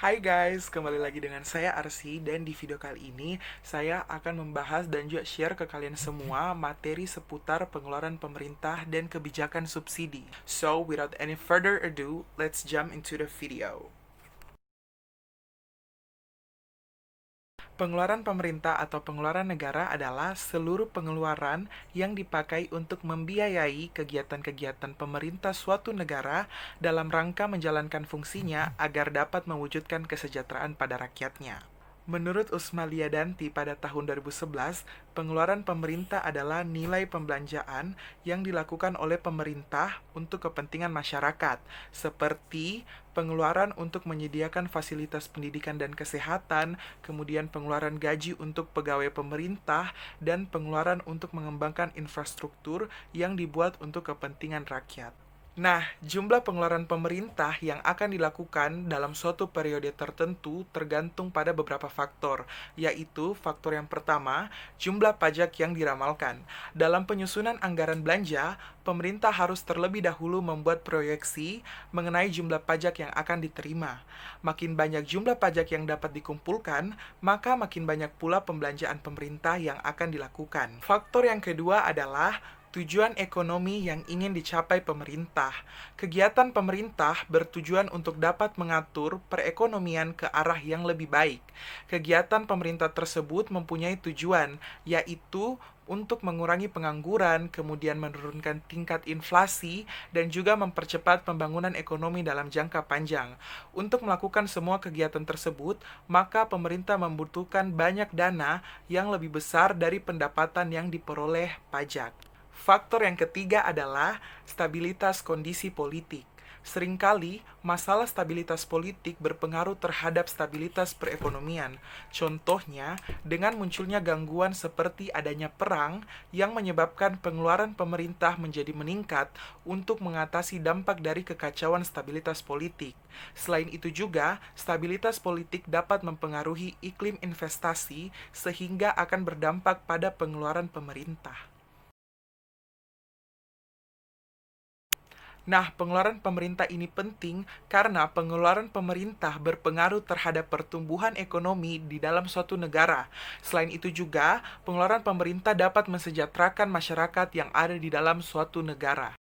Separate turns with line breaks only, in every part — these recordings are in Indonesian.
Hai guys, kembali lagi dengan saya Arsy dan di video kali ini saya akan membahas dan juga share ke kalian semua materi seputar pengeluaran pemerintah dan kebijakan subsidi. So, without any further ado, let's jump into the video. Pengeluaran pemerintah atau pengeluaran negara adalah seluruh pengeluaran yang dipakai untuk membiayai kegiatan-kegiatan pemerintah suatu negara dalam rangka menjalankan fungsinya agar dapat mewujudkan kesejahteraan pada rakyatnya. Menurut Usma Liadanti pada tahun 2011, pengeluaran pemerintah adalah nilai pembelanjaan yang dilakukan oleh pemerintah untuk kepentingan masyarakat, seperti pengeluaran untuk menyediakan fasilitas pendidikan dan kesehatan, kemudian pengeluaran gaji untuk pegawai pemerintah, dan pengeluaran untuk mengembangkan infrastruktur yang dibuat untuk kepentingan rakyat. Nah, jumlah pengeluaran pemerintah yang akan dilakukan dalam suatu periode tertentu tergantung pada beberapa faktor, yaitu faktor yang pertama, jumlah pajak yang diramalkan. Dalam penyusunan anggaran belanja, pemerintah harus terlebih dahulu membuat proyeksi mengenai jumlah pajak yang akan diterima. Makin banyak jumlah pajak yang dapat dikumpulkan, maka makin banyak pula pembelanjaan pemerintah yang akan dilakukan. Faktor yang kedua adalah tujuan ekonomi yang ingin dicapai pemerintah. Kegiatan pemerintah bertujuan untuk dapat mengatur perekonomian ke arah yang lebih baik. Kegiatan pemerintah tersebut mempunyai tujuan, yaitu untuk mengurangi pengangguran, kemudian menurunkan tingkat inflasi, dan juga mempercepat pembangunan ekonomi dalam jangka panjang. Untuk melakukan semua kegiatan tersebut, maka pemerintah membutuhkan banyak dana yang lebih besar dari pendapatan yang diperoleh pajak. Faktor yang ketiga adalah stabilitas kondisi politik. Seringkali, masalah stabilitas politik berpengaruh terhadap stabilitas perekonomian. Contohnya, dengan munculnya gangguan seperti adanya perang yang menyebabkan pengeluaran pemerintah menjadi meningkat untuk mengatasi dampak dari kekacauan stabilitas politik. Selain itu juga, stabilitas politik dapat mempengaruhi iklim investasi sehingga akan berdampak pada pengeluaran pemerintah. Nah, pengeluaran pemerintah ini penting karena pengeluaran pemerintah berpengaruh terhadap pertumbuhan ekonomi di dalam suatu negara. Selain itu juga, pengeluaran pemerintah dapat mensejahterakan masyarakat yang ada di dalam suatu negara.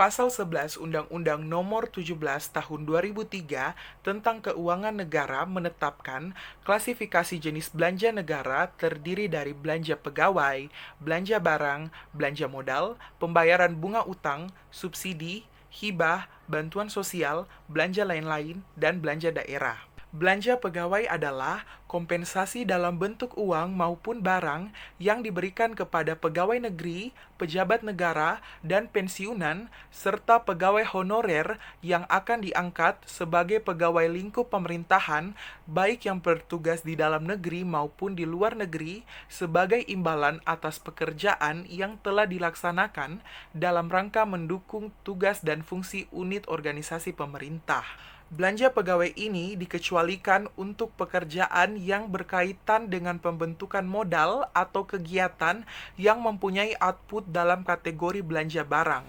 Pasal 11 Undang-Undang Nomor 17 Tahun 2003 tentang Keuangan Negara menetapkan klasifikasi jenis belanja negara terdiri dari belanja pegawai, belanja barang, belanja modal, pembayaran bunga utang, subsidi, hibah, bantuan sosial, belanja lain-lain, dan belanja daerah. Belanja pegawai adalah kompensasi dalam bentuk uang maupun barang yang diberikan kepada pegawai negeri, pejabat negara, dan pensiunan, serta pegawai honorer yang akan diangkat sebagai pegawai lingkup pemerintahan, baik yang bertugas di dalam negeri maupun di luar negeri, sebagai imbalan atas pekerjaan yang telah dilaksanakan dalam rangka mendukung tugas dan fungsi unit organisasi pemerintah. Belanja pegawai ini dikecualikan untuk pekerjaan yang berkaitan dengan pembentukan modal atau kegiatan yang mempunyai output dalam kategori belanja barang.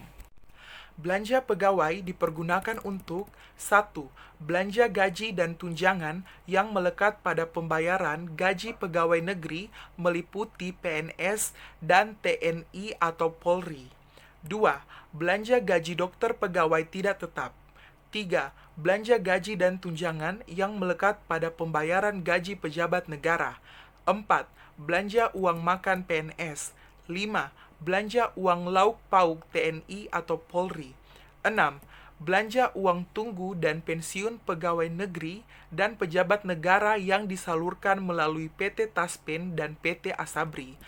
Belanja pegawai dipergunakan untuk 1. Belanja gaji dan tunjangan yang melekat pada pembayaran gaji pegawai negeri meliputi PNS dan TNI atau Polri. 2. Belanja gaji dokter pegawai tidak tetap. 3. Belanja gaji dan tunjangan yang melekat pada pembayaran gaji pejabat negara. 4. Belanja uang makan PNS. 5. Belanja uang lauk pauk TNI atau Polri. 6. Belanja uang tunggu dan pensiun pegawai negeri dan pejabat negara yang disalurkan melalui PT Taspen dan PT Asabri.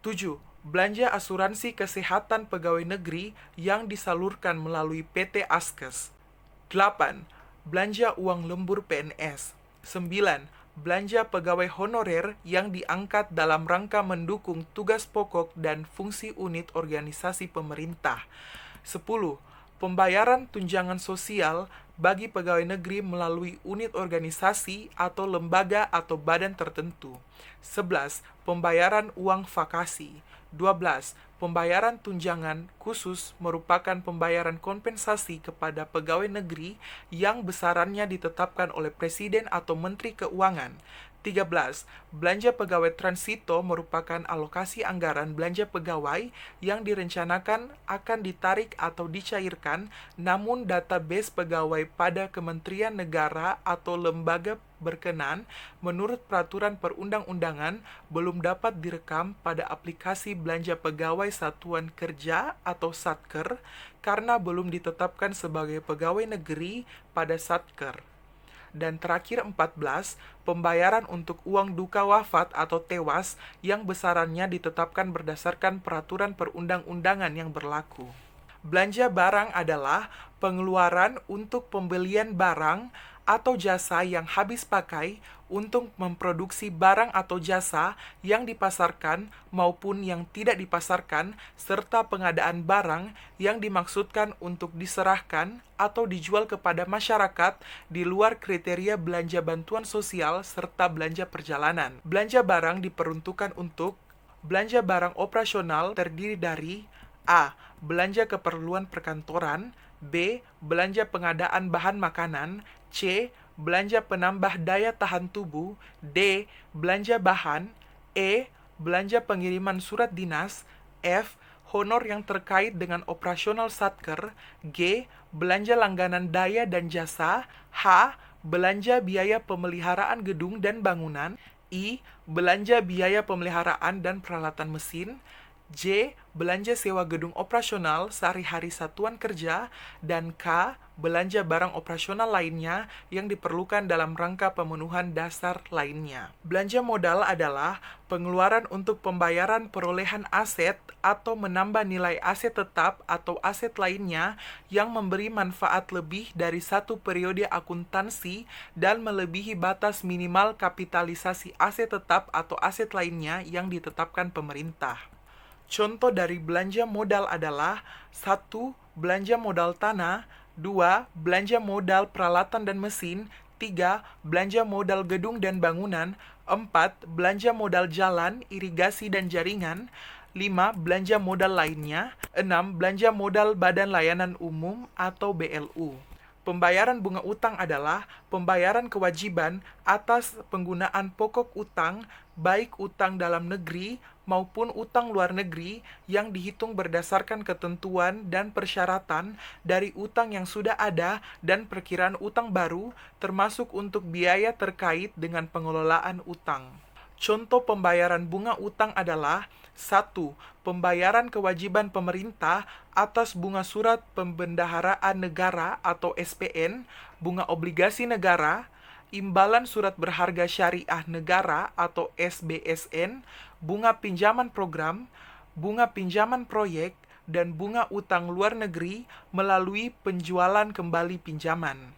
7. Belanja asuransi kesehatan pegawai negeri yang disalurkan melalui PT Askes. 8. Belanja uang lembur PNS. 9. Belanja pegawai honorer yang diangkat dalam rangka mendukung tugas pokok dan fungsi unit organisasi pemerintah. 10. Pembayaran tunjangan sosial bagi pegawai negeri melalui unit organisasi atau lembaga atau badan tertentu. 11. Pembayaran uang vakasi. 12. Pembayaran tunjangan khusus merupakan pembayaran kompensasi kepada pegawai negeri yang besarannya ditetapkan oleh Presiden atau Menteri Keuangan. 13. Belanja pegawai transito merupakan alokasi anggaran belanja pegawai yang direncanakan akan ditarik atau dicairkan, namun database pegawai pada Kementerian Negara atau lembaga berkenan menurut peraturan perundang-undangan belum dapat direkam pada aplikasi belanja pegawai satuan kerja atau Satker karena belum ditetapkan sebagai pegawai negeri pada Satker. Dan terakhir 14, pembayaran untuk uang duka wafat atau tewas yang besarannya ditetapkan berdasarkan peraturan perundang-undangan yang berlaku. Belanja barang adalah pengeluaran untuk pembelian barang atau jasa yang habis pakai untuk memproduksi barang atau jasa yang dipasarkan maupun yang tidak dipasarkan, serta pengadaan barang yang dimaksudkan untuk diserahkan atau dijual kepada masyarakat di luar kriteria belanja bantuan sosial serta belanja perjalanan. Belanja barang diperuntukkan untuk belanja barang operasional terdiri dari A. Belanja keperluan perkantoran, B. Belanja pengadaan bahan makanan, C. Belanja penambah daya tahan tubuh, D. Belanja bahan, E. Belanja pengiriman surat dinas, F. Honor yang terkait dengan operasional Satker, G. Belanja langganan daya dan jasa, H. Belanja biaya pemeliharaan gedung dan bangunan, I. Belanja biaya pemeliharaan dan peralatan mesin, J. Belanja sewa gedung operasional sehari-hari satuan kerja, dan K. Belanja barang operasional lainnya yang diperlukan dalam rangka pemenuhan dasar lainnya. Belanja modal adalah pengeluaran untuk pembayaran perolehan aset atau menambah nilai aset tetap atau aset lainnya yang memberi manfaat lebih dari satu periode akuntansi dan melebihi batas minimal kapitalisasi aset tetap atau aset lainnya yang ditetapkan pemerintah. Contoh dari belanja modal adalah 1. Belanja modal tanah, 2. Belanja modal peralatan dan mesin, 3. Belanja modal gedung dan bangunan, 4. Belanja modal jalan, irigasi dan jaringan, 5. Belanja modal lainnya, 6. Belanja modal Badan Layanan Umum atau BLU. Pembayaran bunga utang adalah pembayaran kewajiban atas penggunaan pokok utang, baik utang dalam negeri maupun utang luar negeri yang dihitung berdasarkan ketentuan dan persyaratan dari utang yang sudah ada dan perkiraan utang baru, termasuk untuk biaya terkait dengan pengelolaan utang. Contoh pembayaran bunga utang adalah 1. Pembayaran kewajiban pemerintah atas bunga surat pembendaharaan negara atau SPN, bunga obligasi negara, imbalan surat berharga syariah negara atau SBSN, bunga pinjaman program, bunga pinjaman proyek, dan bunga utang luar negeri melalui penjualan kembali pinjaman.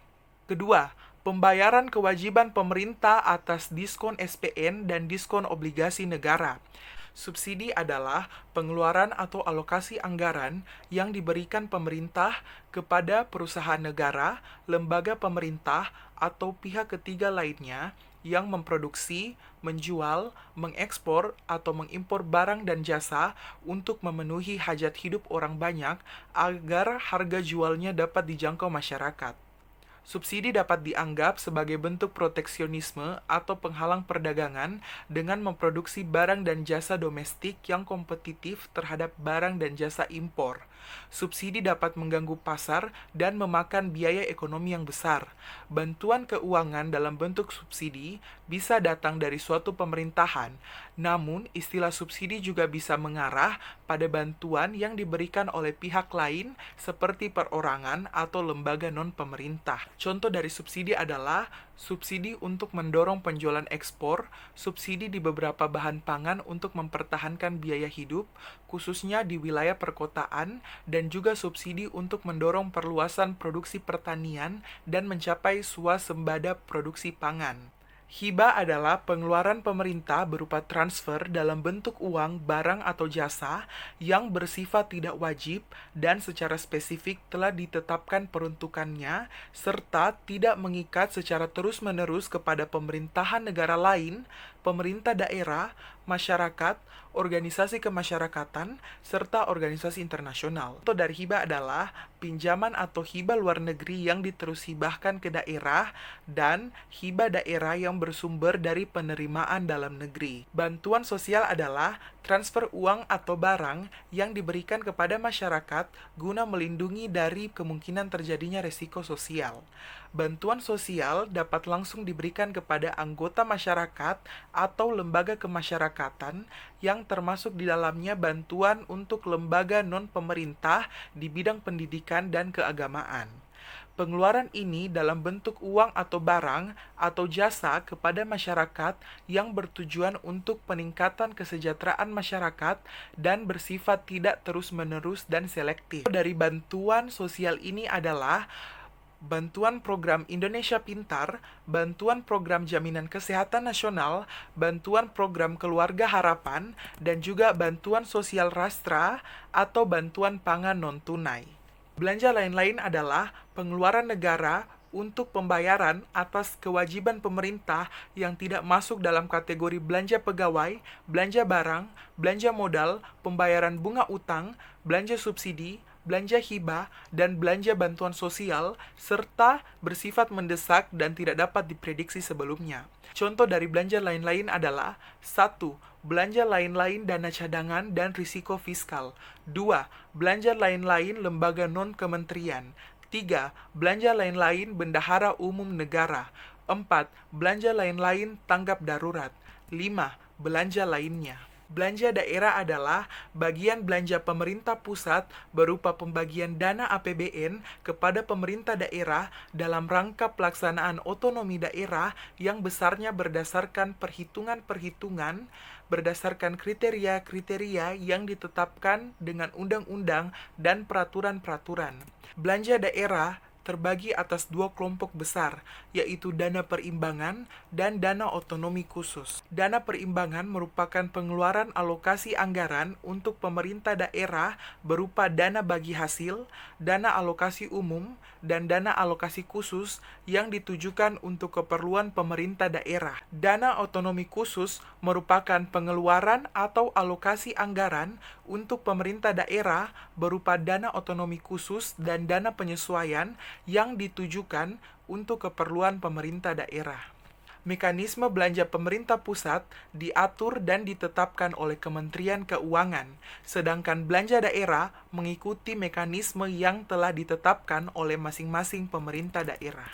Kedua, pembayaran kewajiban pemerintah atas diskon SPN dan diskon obligasi negara. Subsidi adalah pengeluaran atau alokasi anggaran yang diberikan pemerintah kepada perusahaan negara, lembaga pemerintah, atau pihak ketiga lainnya yang memproduksi, menjual, mengekspor, atau mengimpor barang dan jasa untuk memenuhi hajat hidup orang banyak agar harga jualnya dapat dijangkau masyarakat. Subsidi dapat dianggap sebagai bentuk proteksionisme atau penghalang perdagangan dengan memproduksi barang dan jasa domestik yang kompetitif terhadap barang dan jasa impor. Subsidi dapat mengganggu pasar dan memakan biaya ekonomi yang besar. Bantuan keuangan dalam bentuk subsidi bisa datang dari suatu pemerintahan, namun istilah subsidi juga bisa mengarah pada bantuan yang diberikan oleh pihak lain seperti perorangan atau lembaga non-pemerintah. Contoh dari subsidi adalah subsidi untuk mendorong penjualan ekspor, subsidi di beberapa bahan pangan untuk mempertahankan biaya hidup, khususnya di wilayah perkotaan, dan juga subsidi untuk mendorong perluasan produksi pertanian dan mencapai swasembada produksi pangan. Hibah adalah pengeluaran pemerintah berupa transfer dalam bentuk uang, barang, atau jasa yang bersifat tidak wajib dan secara spesifik telah ditetapkan peruntukannya serta tidak mengikat secara terus-menerus kepada pemerintahan negara lain, pemerintah daerah, masyarakat, organisasi kemasyarakatan, serta organisasi internasional. Contoh dari hibah adalah pinjaman atau hibah luar negeri yang diterus hibahkan ke daerah dan hibah daerah yang bersumber dari penerimaan dalam negeri. Bantuan sosial adalah transfer uang atau barang yang diberikan kepada masyarakat guna melindungi dari kemungkinan terjadinya resiko sosial. Bantuan sosial dapat langsung diberikan kepada anggota masyarakat atau lembaga kemasyarakatan yang termasuk di dalamnya bantuan untuk lembaga non-pemerintah di bidang pendidikan dan keagamaan. Pengeluaran ini dalam bentuk uang atau barang atau jasa kepada masyarakat yang bertujuan untuk peningkatan kesejahteraan masyarakat dan bersifat tidak terus-menerus dan selektif. Dari bantuan sosial ini adalah bantuan program Indonesia Pintar, bantuan program Jaminan Kesehatan Nasional, bantuan program Keluarga Harapan, dan juga bantuan sosial rastra atau bantuan pangan non-tunai. Belanja lain-lain adalah pengeluaran negara untuk pembayaran atas kewajiban pemerintah yang tidak masuk dalam kategori belanja pegawai, belanja barang, belanja modal, pembayaran bunga utang, belanja subsidi, belanja hibah, dan belanja bantuan sosial, serta bersifat mendesak dan tidak dapat diprediksi sebelumnya. Contoh dari belanja lain-lain adalah 1. Belanja lain-lain dana cadangan dan risiko fiskal. 2. Belanja lain-lain lembaga non-kementerian. 3. Belanja lain-lain bendahara umum negara. 4. Belanja lain-lain tanggap darurat. 5. Belanja lainnya. Belanja daerah adalah bagian belanja pemerintah pusat berupa pembagian dana APBN kepada pemerintah daerah dalam rangka pelaksanaan otonomi daerah yang besarnya berdasarkan perhitungan-perhitungan berdasarkan kriteria-kriteria yang ditetapkan dengan undang-undang dan peraturan-peraturan. Belanja daerah terbagi atas dua kelompok besar, yaitu dana perimbangan dan dana otonomi khusus. Dana perimbangan merupakan pengeluaran alokasi anggaran untuk pemerintah daerah berupa dana bagi hasil, dana alokasi umum, dan dana alokasi khusus yang ditujukan untuk keperluan pemerintah daerah. Dana otonomi khusus merupakan pengeluaran atau alokasi anggaran untuk pemerintah daerah berupa dana otonomi khusus dan dana penyesuaian yang ditujukan untuk keperluan pemerintah daerah. Mekanisme belanja pemerintah pusat diatur dan ditetapkan oleh Kementerian Keuangan, sedangkan belanja daerah mengikuti mekanisme yang telah ditetapkan oleh masing-masing pemerintah daerah.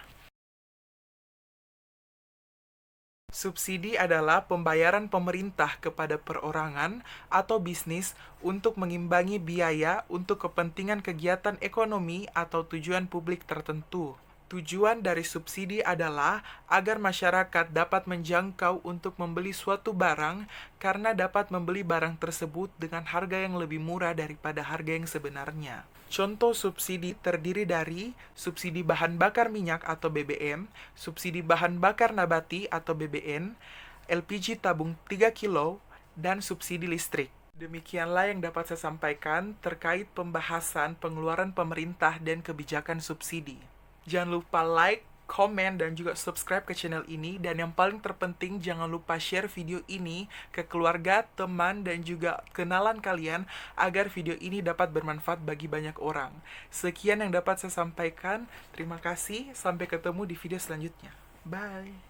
Subsidi adalah pembayaran pemerintah kepada perorangan atau bisnis untuk mengimbangi biaya untuk kepentingan kegiatan ekonomi atau tujuan publik tertentu. Tujuan dari subsidi adalah agar masyarakat dapat menjangkau untuk membeli suatu barang karena dapat membeli barang tersebut dengan harga yang lebih murah daripada harga yang sebenarnya. Contoh subsidi terdiri dari subsidi bahan bakar minyak atau BBM, subsidi bahan bakar nabati atau BBN, LPG tabung 3 kilo, dan subsidi listrik. Demikianlah yang dapat saya sampaikan terkait pembahasan pengeluaran pemerintah dan kebijakan subsidi. Jangan lupa like, komen, dan juga subscribe ke channel ini. Dan yang paling terpenting, jangan lupa share video ini ke keluarga, teman, dan juga kenalan kalian agar video ini dapat bermanfaat bagi banyak orang. Sekian yang dapat saya sampaikan. Terima kasih. Sampai ketemu di video selanjutnya. Bye.